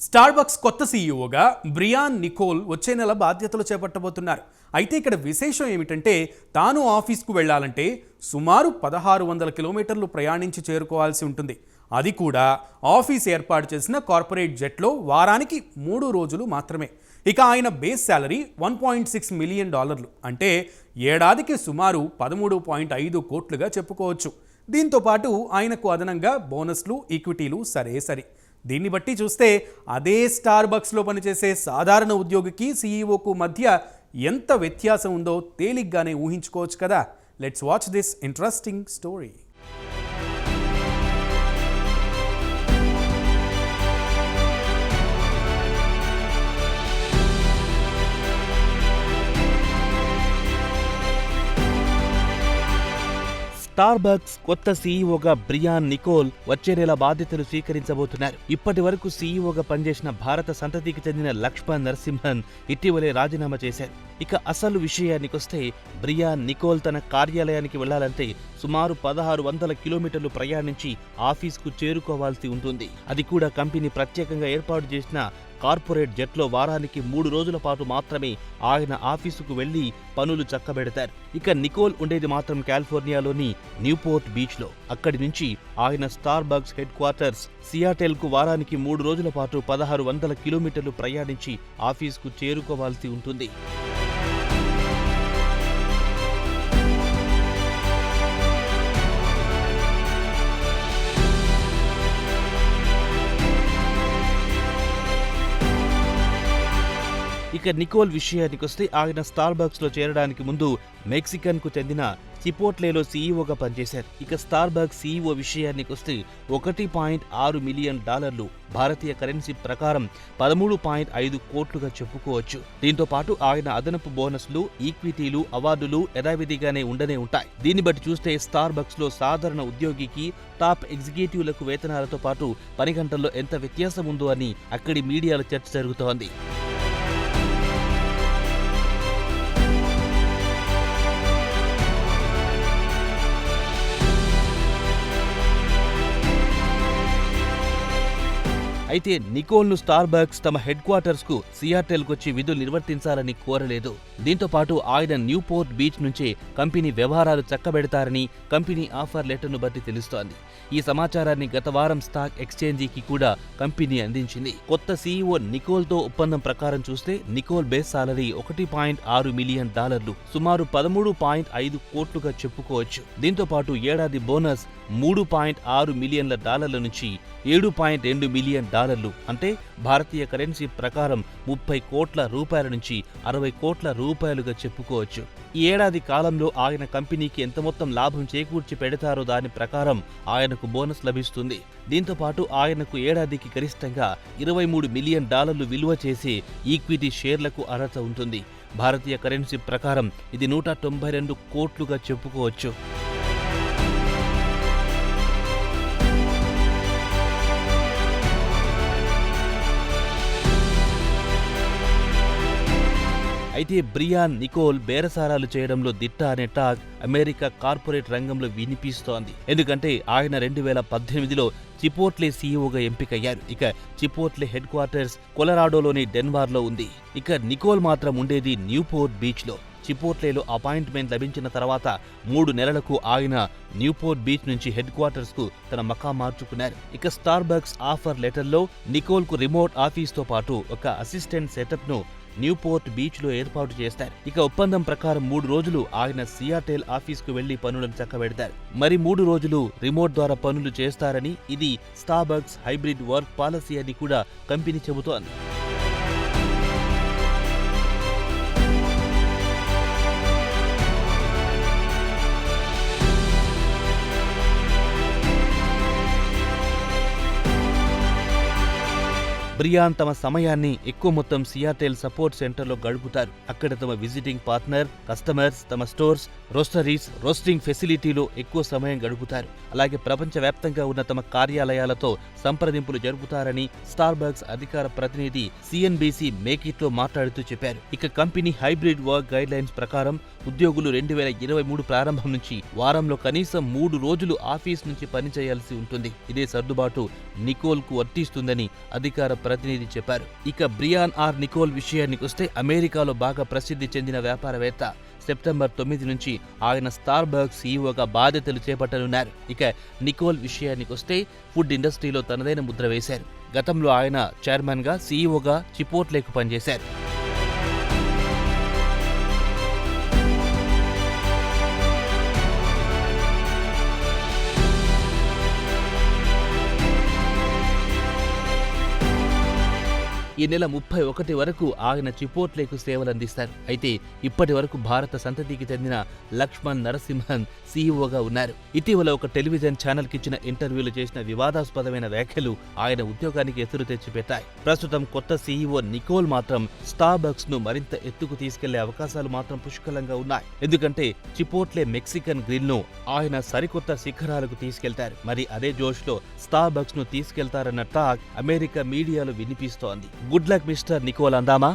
Starbucks కొత్త సీఈఓగా Brian Nicole వచ్చే నెల బాధ్యతలు చేపట్టబోతున్నారు. అయితే ఇక్కడ విశేషం ఏమిటంటే తాను ఆఫీస్కు వెళ్లాలంటే సుమారు 1600 కిలోమీటర్లు ప్రయాణించి చేరుకోవాల్సి ఉంటుంది. అది కూడా ఆఫీస్ ఏర్పాటు చేసిన కార్పొరేట్ జెట్లో వారానికి 3 రోజులు మాత్రమే. ఇక ఆయన బేస్ శాలరీ $1.6 మిలియన్, అంటే ఏడాదికి సుమారు 13.5 కోట్లుగా చెప్పుకోవచ్చు. దీంతో పాటు ఆయనకు అదనంగా బోనస్లు, ఈక్విటీలు సరే. దీన్ని బట్టి చూస్తే అదే స్టార్బక్స్లో పనిచేసే సాధారణ ఉద్యోగికి సీఈఓకు మధ్య ఎంత వ్యత్యాసం ఉందో తేలిగ్గానే ఊహించుకోవచ్చు కదా. Let's watch this interesting story. Starbucks కొత్త సీఈఓగా బ్రియాన్ నికోల్ వచ్చే నెల బాధ్యతలు స్వీకరించబోతున్నారు. ఇప్పటి వరకు సీఈఓగా పనిచేసిన భారత సంతతికి చెందిన లక్ష్మణ్ నరసింహన్ ఇటీవలే రాజీనామా చేశారు. ఇక అసలు విషయానికొస్తే బ్రియాన్ నికోల్ తన కార్యాలయానికి వెళ్లాలంటే సుమారు 1600 కిలోమీటర్లు ప్రయాణించి ఆఫీస్కు చేరుకోవాల్సి ఉంటుంది. అది కూడా కంపెనీ ప్రత్యేకంగా ఏర్పాటు చేసిన కార్పొరేట్ జెట్లో వారానికి 3 రోజుల పాటు మాత్రమే ఆయన ఆఫీసుకు వెళ్లి పనులు చక్కబెడతారు. ఇక నికోల్ ఉండేది మాత్రం కాలిఫోర్నియాలోని న్యూపోర్ట్ బీచ్లో. అక్కడి నుంచి ఆయన స్టార్బక్స్ హెడ్ క్వార్టర్స్ సియాటెల్కు వారానికి 3 రోజుల పాటు 1600 కిలోమీటర్లు ప్రయాణించి ఆఫీసుకు చేరుకోవాల్సి ఉంటుంది. ఇక నికోల్ విషయానికొస్తే ఆయన స్టార్బక్స్ లో చేరడానికి ముందు మెక్సికన్ కు చెందిన చిపోట్లేలో సీఈఓగా పనిచేశారు. ఇక స్టార్బక్స్ సీఈఓ విషయానికొస్తే $1.6 మిలియన్, భారతీయ కరెన్సీ ప్రకారం 13.5 కోట్లుగా చెప్పుకోవచ్చు. దీంతో పాటు ఆయన అదనపు బోనస్లు, ఈక్విటీలు, అవార్డులు యథావిధిగానే ఉండనే ఉంటాయి. దీన్ని బట్టి చూస్తే స్టార్బక్స్ లో సాధారణ ఉద్యోగికి టాప్ ఎగ్జిక్యూటివ్లకు వేతనాలతో పాటు పని గంటల్లో ఎంత వ్యత్యాసం ఉందో అని అక్కడి మీడియాలో చర్చ జరుగుతోంది. అయితే నికోల్ను స్టార్బక్స్ తమ హెడ్ క్వార్టర్స్ కు సియాటెల్కొచ్చి విధులు నిర్వర్తించాలని కోరలేదు. దీంతో పాటు ఆయన న్యూపోర్ట్ బీచ్ నుంచే కంపెనీ వ్యవహారాలు చక్కబెడతారని కంపెనీ ఆఫర్ లెటర్ను బట్టి తెలుస్తోంది. ఈ సమాచారాన్ని గత వారం స్టాక్ ఎక్స్చేంజీకి కూడా కంపెనీ అందించింది. కొత్త సీఈఓ నికోల్తో ఒప్పందం ప్రకారం చూస్తే నికోల్ బేస్ సాలరీ $1.6 మిలియన్, సుమారు 13.5 కోట్లుగా చెప్పుకోవచ్చు. దీంతో పాటు ఏడాది బోనస్ $3.6 మిలియన్ల నుంచి $7.2 మిలియన్, అంటే భారతీయ కరెన్సీ ప్రకారం 30 కోట్ల రూపాయల నుంచి 60 కోట్ల రూపాయలుగా చెప్పుకోవచ్చు. ఈ ఏడాది కాలంలో ఆయన కంపెనీకి ఎంత మొత్తం లాభం చేకూర్చి పెడతారో దాని ప్రకారం ఆయనకు బోనస్ లభిస్తుంది. దీంతో పాటు ఆయనకు ఏడాదికి గరిష్టంగా $23 మిలియన్ విలువ చేసే ఈక్విటీ షేర్లకు అర్హత ఉంటుంది. భారతీయ కరెన్సీ ప్రకారం ఇది 192 కోట్లుగా చెప్పుకోవచ్చు. అయితే బ్రియాన్ నికోల్ బేరసారాలు చేయడంలో దిట్ట అనే టాక్ అమెరికా కార్పొరేట్ రంగంలో వినిపిస్తోంది. ఎందుకంటే ఆయన 2018లో చిపోట్లే సీఈఓగా ఎంపికయ్యారు. ఇక చిపోట్లే హెడ్ క్వార్టర్స్ కొలరాడోలోని డెన్వర్లో ఉంది. ఇక నికోల్ మాత్రం ఉండేది న్యూపోర్ట్ బీచ్లో. చిపోట్లేలో అపాయింట్మెంట్ లభించిన తర్వాత 3 నెలలకు ఆయన న్యూపోర్ట్ బీచ్ నుంచి హెడ్ క్వార్టర్స్ కు తన మకాం మార్చుకున్నారు. ఇక స్టార్బక్స్ ఆఫర్ లెటర్లో నికోల్ కు రిమోట్ ఆఫీస్తో పాటు ఒక అసిస్టెంట్ సెటప్ ను న్యూపోర్ట్ బీచ్ లో ఏర్పాటు చేస్తారు. ఇక ఒప్పందం ప్రకారం 3 రోజులు ఆయన సియాటెల్ ఆఫీస్ కు వెళ్లి పనులను చక్కబెడతారు. మరి 3 రోజులు రిమోట్ ద్వారా పనులు చేస్తారని, ఇది స్టార్బక్స్ హైబ్రిడ్ వర్క్ పాలసీ అని కూడా కంపెనీ చెబుతోంది. బ్రియాన్ తమ సమయాన్ని ఎక్కువ మొత్తం సియాటెల్ సపోర్ట్ సెంటర్లో గడుపుతారు. అక్కడ తమ విజిటింగ్ పార్ట్నర్, కస్టమర్స్, తమ స్టోర్స్, రోస్టరీస్, రోస్టింగ్ ఫెసిలిటీలో ఎక్కువ సమయం గడుపుతారు. అలాగే ప్రపంచవ్యాప్తంగా ఉన్న తమ కార్యాలయాలతో సంప్రదింపులు జరుపుతారని స్టార్బక్స్ అధికార ప్రతినిధి సిఎన్బిసి మేకిట్లో మాట్లాడుతూ చెప్పారు. ఇక company hybrid work guide lines ప్రకారం ఉద్యోగులు 2023 ప్రారంభం నుంచి వారంలో కనీసం 3 రోజులు ఆఫీస్ నుంచి పనిచేయాల్సి ఉంటుంది. ఇదే సర్దుబాటు నికోల్ కు వర్తిస్తుందని అధికార ప్రతినిధి చెప్పారు. ఇక బ్రియాన్ ఆర్ నికోల్ విషయానికొస్తే అమెరికాలో బాగా ప్రసిద్ధి చెందిన వ్యాపారవేత్త. సెప్టెంబర్ 9 నుంచి ఆయన స్టార్ బక్స్ సీఈఓగా బాధ్యతలు చేపట్టనున్నారు. ఇక నికోల్ విషయానికొస్తే ఫుడ్ ఇండస్ట్రీలో తనదైన ముద్ర వేశారు. గతంలో ఆయన చైర్మన్గా, సీఈఓగా చిపోట్లేకు పనిచేశారు. ఈ నెల 31 వరకు ఆయన చిపోట్లేకు సేవలందిస్తారు. అయితే ఇప్పటి వరకు భారత సంతతికి చెందిన లక్ష్మణ్ నరసింహన్ సీఈఓగా ఉన్నారు. ఇటీవల ఒక టెలివిజన్ ఛానల్కి ఇచ్చిన ఇంటర్వ్యూలో చేసిన వివాదాస్పదమైన వ్యాఖ్యలు ఆయన ఉద్యోగానికి ఎదురు తెచ్చిపెట్టాయి. ప్రస్తుతం కొత్త సీఈఓ నికోల్ మాత్రం స్టార్ బక్స్ ను మరింత ఎత్తుకు తీసుకెళ్లే అవకాశాలు మాత్రం పుష్కలంగా ఉన్నాయి. ఎందుకంటే చిపోట్లే మెక్సికన్ గ్రిల్ ను ఆయన సరికొత్త శిఖరాలకు తీసుకెళ్తారు. మరి అదే జోష్ లో స్టార్ బక్స్ ను తీసుకెళ్తారన్న టాక్ అమెరికా మీడియాలో వినిపిస్తోంది. గుడ్ లక్ మిస్టర్ నికోల్ అందామా?